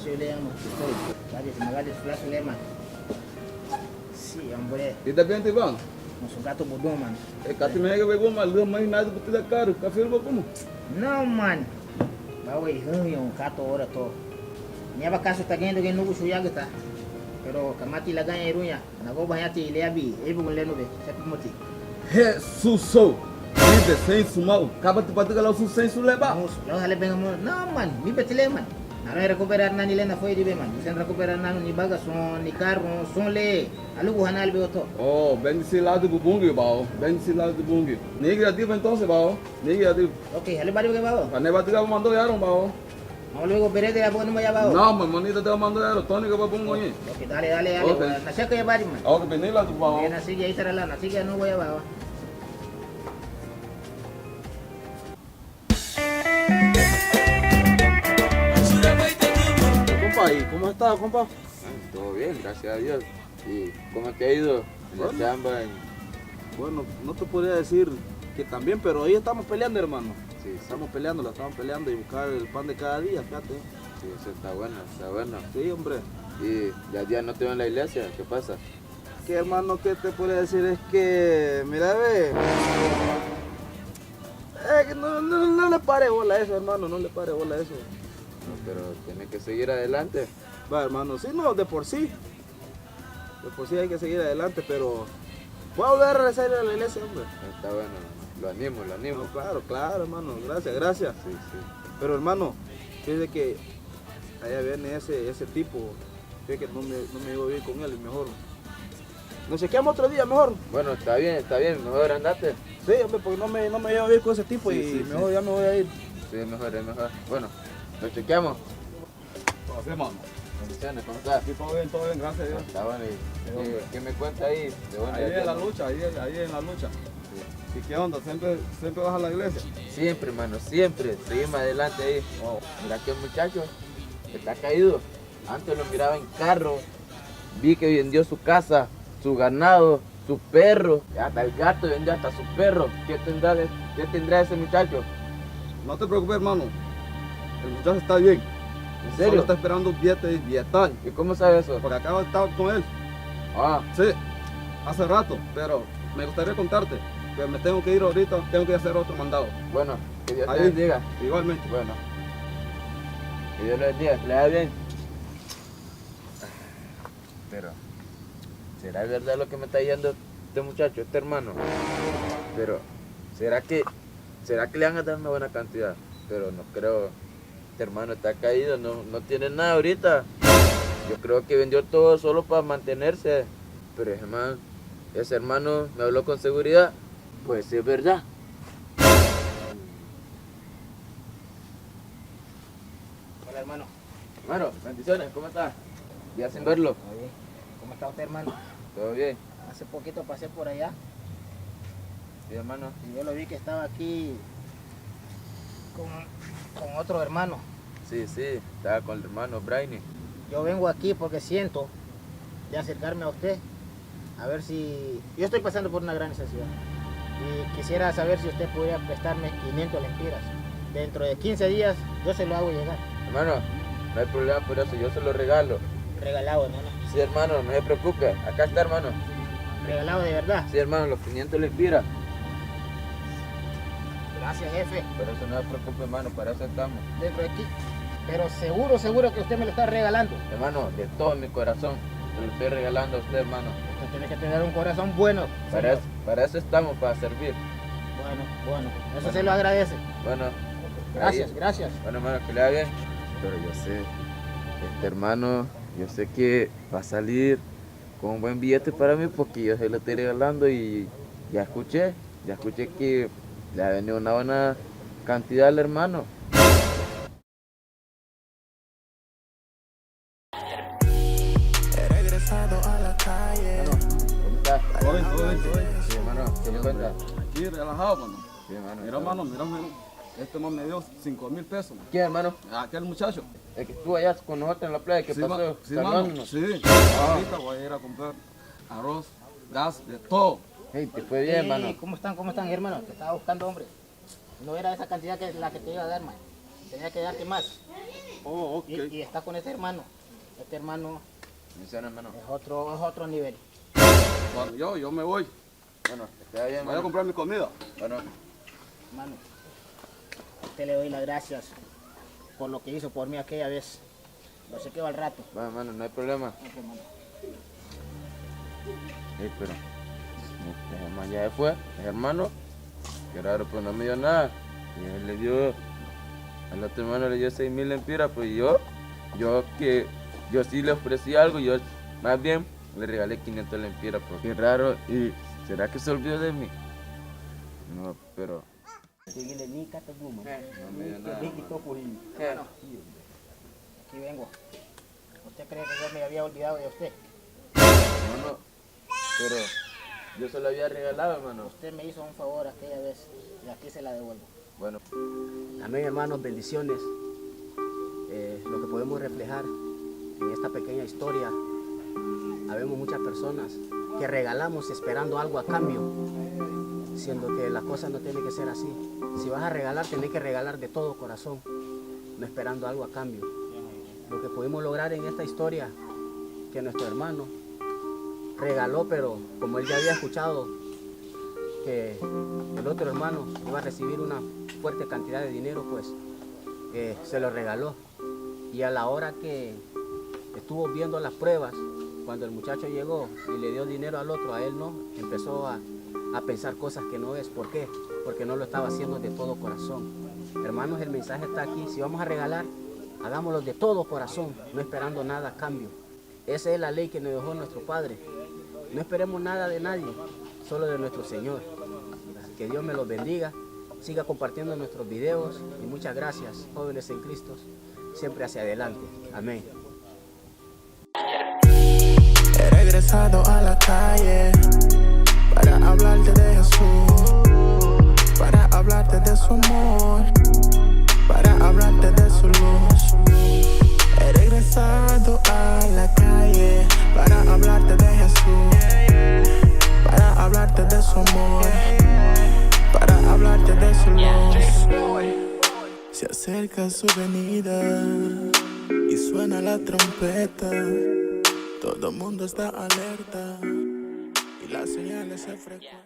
yo le llamo. Varios magalis flash le man. Sí, hombre. E da bem, Ivan? Nosso gato mudou, mano. É que tu me pegou uma lã, mas nada por ter caro. Café não como? Não, mano. Bawa ihung gato ora to. Nyaba kaso tagendo gen nugu shuyaga ta. Pero kamati laganya irunya. Nago bahati ileabi. Ibu gun lenu be. Sepi moti. Ressusou. Vida sem sumal. Acaba de bater lá o sucesso levar. Vamos, lo hale benga mo. No, man. Mi betile, man. Naro recuperar na nile na foi di be, man. Sen recuperar na ni baga son ni carro son le. Alugu hanal be oto. Oh, bem desse lado do bungue, bao. Bem desse lado do bungue. Negra diva então, bao. Negra diva. Okay, hale bari be bawo. Pane bater lá mandou yaron, bao. Mau luego berede ya bono ya bawo. Não, mas monita deu mandou yaron. Tony que vai bungo aí. Okay, dale, dale, dale. Okay. Na shaka ya bari, man. Oh, que bem lá do bao. Na sige itara la, na sige no voy a bawo. Compa, ¿y cómo estás, compa? Todo bien, gracias a Dios. ¿Y cómo te ha ido en la Bueno. chamba? Bueno, no te podría decir que también, pero ahí estamos peleando, hermano. Sí, sí, Estamos peleando y buscar el pan de cada día, fíjate. sí, eso está bueno, está bueno. Sí, hombre. ¿Y ya no te veo en la iglesia? ¿Qué pasa? Que hermano, ¿qué te podría decir? Es que, mira, ve. Que no le pare bola a eso, hermano, no le pare bola a eso. No, pero tienes que seguir adelante. Va, hermano, sí, no, de por sí. De por sí hay que seguir adelante, pero voy a volver a regresar a la iglesia, hombre. Está bueno, lo animo, lo animo. No, claro, hermano, gracias. Sí, sí. Pero hermano, fíjate que allá viene ese tipo, fíjate que no me llevo bien con él, y mejor. Nos chequeamos otro día, mejor. Bueno, está bien, mejor andate. Sí, hombre, porque no me llevo bien con ese tipo Sí, y sí, mejor sí. ya me voy a ir. Sí, es mejor. Bueno, nos chequeamos. Oh, sí, mano. Bendiciones, ¿cómo estás? Aquí todo bien, gracias a Dios. Está bueno. ¿Y qué me cuenta ahí? ¿De dónde Ahí es? en la lucha, ahí en la lucha. ¿Y qué onda? ¿Siempre vas a la iglesia? Siempre, hermano, siempre. Seguimos adelante ahí. Oh, mira que el muchacho está caído. Antes lo miraba en carro. Vi que vendió su casa, su ganado, su perro. Hasta el gato vendió hasta su perro. ¿Qué tendrá ese muchacho? No te preocupes, hermano. El muchacho está bien. ¿En Solo serio? está esperando un billetal. ¿Y cómo sabes eso? Porque acabo de estar con él. Ah, Sí, hace rato, pero me gustaría contarte. Pero me tengo que ir ahorita, tengo que hacer otro mandado. bueno, que Dios te Ahí. bendiga. Igualmente. Bueno, que Dios lo bendiga, que le haga bien. Pero, ¿será verdad lo que me está diciendo este muchacho, este hermano? Pero, ¿será que le van a dar una buena cantidad? Pero no creo. Este hermano está caído, no tiene nada ahorita. Yo creo que vendió todo solo para mantenerse. Pero ese hermano me habló con seguridad. Pues sí es verdad. Hola, hermano. Hermano, bendiciones, ¿cómo estás? Ya sin verlo. Oye, ¿cómo está usted, hermano? ¿Todo bien? Hace poquito pasé por allá Sí, hermano. y yo lo vi que estaba aquí con otro hermano. Sí, estaba con el hermano Brainy. Yo vengo aquí porque siento de acercarme a usted, a ver si... Yo estoy pasando por una gran necesidad y quisiera saber si usted pudiera prestarme 500 lempiras. Dentro de 15 días yo se lo hago llegar. Hermano, no hay problema por eso, yo se lo regalo. Regalado, hermano. Sí, hermano, no se preocupe. Acá está, hermano. Regalado de verdad. Sí, hermano, los 500 le inspira. Gracias, jefe. Por eso no se preocupe, hermano, para eso estamos. Dentro de aquí. Pero seguro que usted me lo está regalando. Hermano, de todo mi corazón, se lo estoy regalando a usted, hermano. Usted tiene que tener un corazón bueno. señor. Para eso estamos, para servir. Bueno. Eso se lo agradece. Bueno, Gracias, ahí. gracias. Bueno, hermano, que le haga bien. Pero yo sé, este hermano, yo sé que va a salir con un buen billete para mí porque yo se lo estoy regalando y ya escuché que le ha venido una buena cantidad al hermano. He regresado a la calle. ¿Cómo estás? Todo bien. Sí, hermano, ¿qué me cuenta? Aquí relajado, mano. Sí, hermano. Mira, mano. Este man me dio 5,000 pesos. ¿Qué, hermano? Aquel muchacho. El que estuvo allá con nosotros en la playa, que Sí, pasó sí, mano. saludándonos. Sí. Ahorita voy a ir a comprar arroz, gas, de todo. Hey, te fue bien, hermano. ¿Cómo están, hermano? Te estaba buscando, hombre. No era esa cantidad que la que te iba a dar, man. tenía que darte más. Oh, ok. Y está con este hermano. Este hermano Bendiciones, hermano. es otro nivel. Bueno, yo me voy. Bueno, que te vaya bien, Voy a hermano. comprar mi comida. Bueno, Hermano, a usted le doy las gracias por lo que hizo por mí aquella vez. Lo sé que va al rato. va, hermano, no hay problema. Ok, hermano. Pero este hermano ya se fue, el hermano, qué raro, pues no me dio nada. Y él le dio, al otro hermano le dio 6,000 lempiras, pues yo sí le ofrecí algo, yo más bien le regalé 500 lempiras, pues qué raro, y ¿será que se olvidó de mí? No, pero no me dio nada. Hermano, aquí vengo. ¿Usted cree que yo me había olvidado de usted? No, pero yo se lo había regalado, hermano. Usted me hizo un favor aquella vez y aquí se la devuelvo. Bueno, Amén, hermanos, bendiciones. Lo que podemos reflejar en esta pequeña historia, habemos muchas personas que regalamos esperando algo a cambio, siendo que las cosas no tienen que ser así. Si vas a regalar, tenés que regalar de todo corazón, no esperando algo a cambio. Lo que pudimos lograr en esta historia, que nuestro hermano regaló, pero como él ya había escuchado que el otro hermano iba a recibir una fuerte cantidad de dinero, pues se lo regaló. Y a la hora que estuvo viendo las pruebas, cuando el muchacho llegó y le dio dinero al otro, a él no, empezó a pensar cosas que no es. ¿Por qué? Porque no lo estaba haciendo de todo corazón. Hermanos, el mensaje está aquí. Si vamos a regalar, hagámoslo de todo corazón, no esperando nada a cambio. Esa es la ley que nos dejó nuestro Padre. No esperemos nada de nadie, solo de nuestro Señor. Que Dios me los bendiga, siga compartiendo nuestros videos y muchas gracias, jóvenes en Cristo, siempre hacia adelante. Amén. He regresado a la calle para hablarte de Jesús, para hablarte de su amor, para hablarte de su luz. He regresado a la calle para hablarte de Jesús, para hablarte de su amor, para hablarte de su luz. Se acerca su venida y suena la trompeta. Todo el mundo está alerta y las señales se frecuentan.